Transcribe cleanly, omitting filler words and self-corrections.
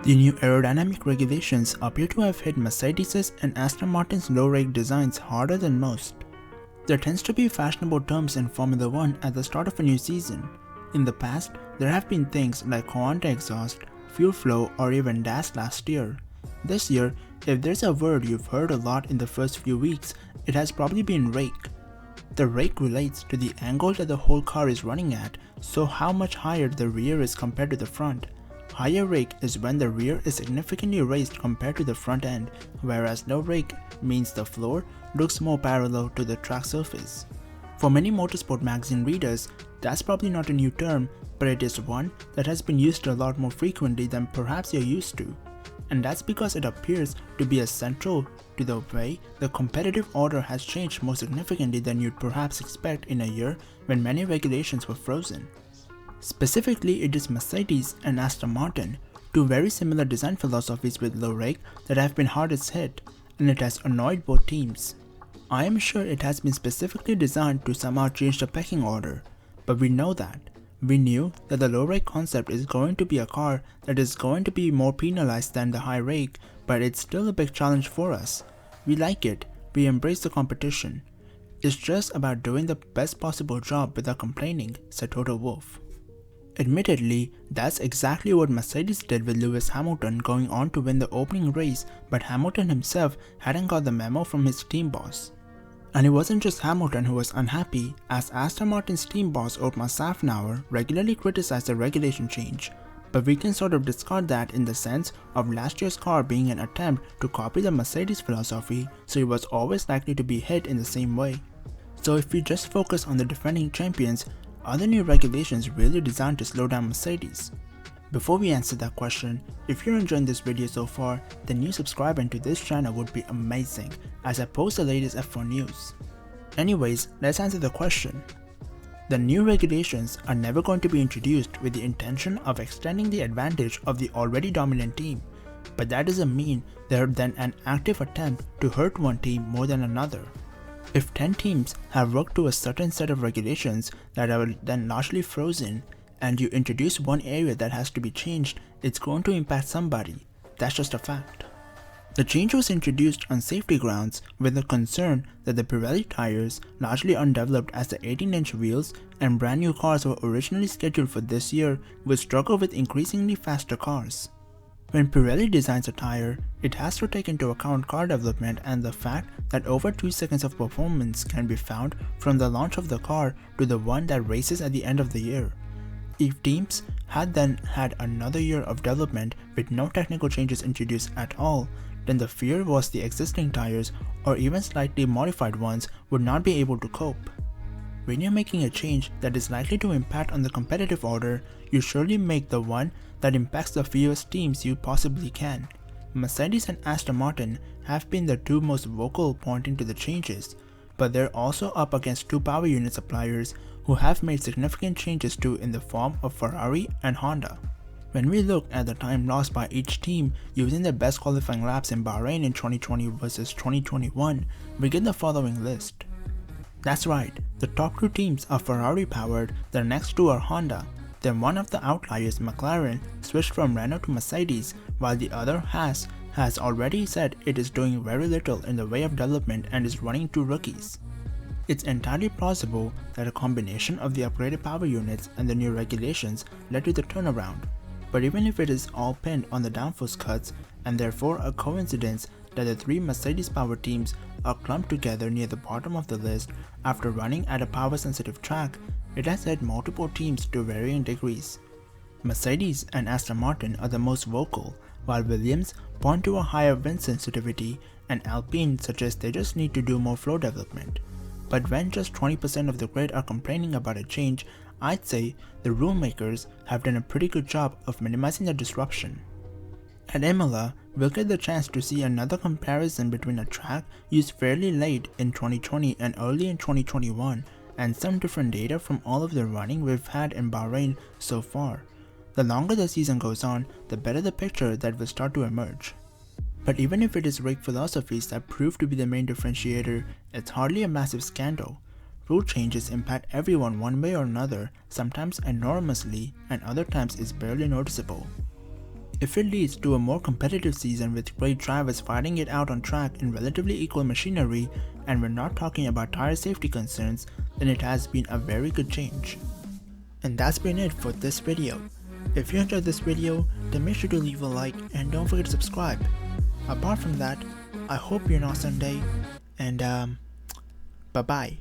The new aerodynamic regulations appear to have hit Mercedes' and Aston Martin's low-rake designs harder than most. There tends to be fashionable terms in Formula 1 at the start of a new season. In the past, there have been things like Coanda exhaust, fuel flow, or even DAS last year. This year, if there's a word you've heard a lot in the first few weeks, it has probably been rake. The rake relates to the angle that the whole car is running at, so how much higher the rear is compared to the front. Higher rake is when the rear is significantly raised compared to the front end, whereas low rake means the floor looks more parallel to the track surface. For many motorsport magazine readers, that's probably not a new term, but it is one that has been used a lot more frequently than perhaps you're used to. And that's because it appears to be essential to the way the competitive order has changed more significantly than you'd perhaps expect in a year when many regulations were frozen. Specifically, it is Mercedes and Aston Martin, two very similar design philosophies with low rake that have been hardest hit, and it has annoyed both teams. I am sure it has been specifically designed to somehow change the pecking order, but we know that. We knew that the low rake concept is going to be a car that is going to be more penalized than the high rake, but it's still a big challenge for us. We like it, we embrace the competition. It's just about doing the best possible job without complaining, said Toto Wolff. Admittedly, that's exactly what Mercedes did with Lewis Hamilton going on to win the opening race, but Hamilton himself hadn't got the memo from his team boss. And it wasn't just Hamilton who was unhappy, as Aston Martin's team boss Otmar Szafnauer regularly criticized the regulation change. But we can sort of discard that in the sense of last year's car being an attempt to copy the Mercedes philosophy, so it was always likely to be hit in the same way. So if we just focus on the defending champions, are the new regulations really designed to slow down Mercedes? Before we answer that question, if you're enjoying this video so far, then you subscribing to this channel would be amazing, as I post the latest F1 news. Anyways, let's answer the question. The new regulations are never going to be introduced with the intention of extending the advantage of the already dominant team, but that doesn't mean they're then an active attempt to hurt one team more than another. If 10 teams have worked to a certain set of regulations that are then largely frozen, and you introduce one area that has to be changed, it's going to impact somebody. That's just a fact. The change was introduced on safety grounds with the concern that the Pirelli tires, largely undeveloped as the 18-inch wheels and brand new cars were originally scheduled for this year, would struggle with increasingly faster cars. When Pirelli designs a tire, it has to take into account car development and the fact that over 2 seconds of performance can be found from the launch of the car to the one that races at the end of the year. If teams had then had another year of development with no technical changes introduced at all, then the fear was the existing tires, or even slightly modified ones, would not be able to cope. When you're making a change that is likely to impact on the competitive order, you surely make the one that impacts the fewest teams you possibly can. Mercedes and Aston Martin have been the two most vocal pointing to the changes, but they're also up against two power unit suppliers who have made significant changes too in the form of Ferrari and Honda. When we look at the time lost by each team using their best qualifying laps in Bahrain in 2020 versus 2021, we get the following list. That's right, the top two teams are Ferrari powered, the next two are Honda. Then one of the outliers, McLaren, switched from Renault to Mercedes, while the other has already said it is doing very little in the way of development and is running two rookies. It's entirely plausible that a combination of the upgraded power units and the new regulations led to the turnaround, but even if it is all pinned on the downforce cuts and therefore a coincidence that the three Mercedes power teams are clumped together near the bottom of the list after running at a power sensitive track, it has led multiple teams to varying degrees. Mercedes and Aston Martin are the most vocal, while Williams point to a higher wind sensitivity and Alpine suggests they just need to do more flow development. But when just 20% of the grid are complaining about a change, I'd say the rule makers have done a pretty good job of minimizing the disruption. At Imola, we'll get the chance to see another comparison between a track used fairly late in 2020 and early in 2021, and some different data from all of the running we've had in Bahrain so far. The longer the season goes on, the better the picture that will start to emerge. But even if it is rake philosophies that prove to be the main differentiator, it's hardly a massive scandal. Rule changes impact everyone one way or another, sometimes enormously and other times is barely noticeable. If it leads to a more competitive season with great drivers fighting it out on track in relatively equal machinery, and we're not talking about tire safety concerns, then it has been a very good change. And that's been it for this video. If you enjoyed this video, then make sure to leave a like and don't forget to subscribe. Apart from that, I hope you're an awesome day, and bye bye.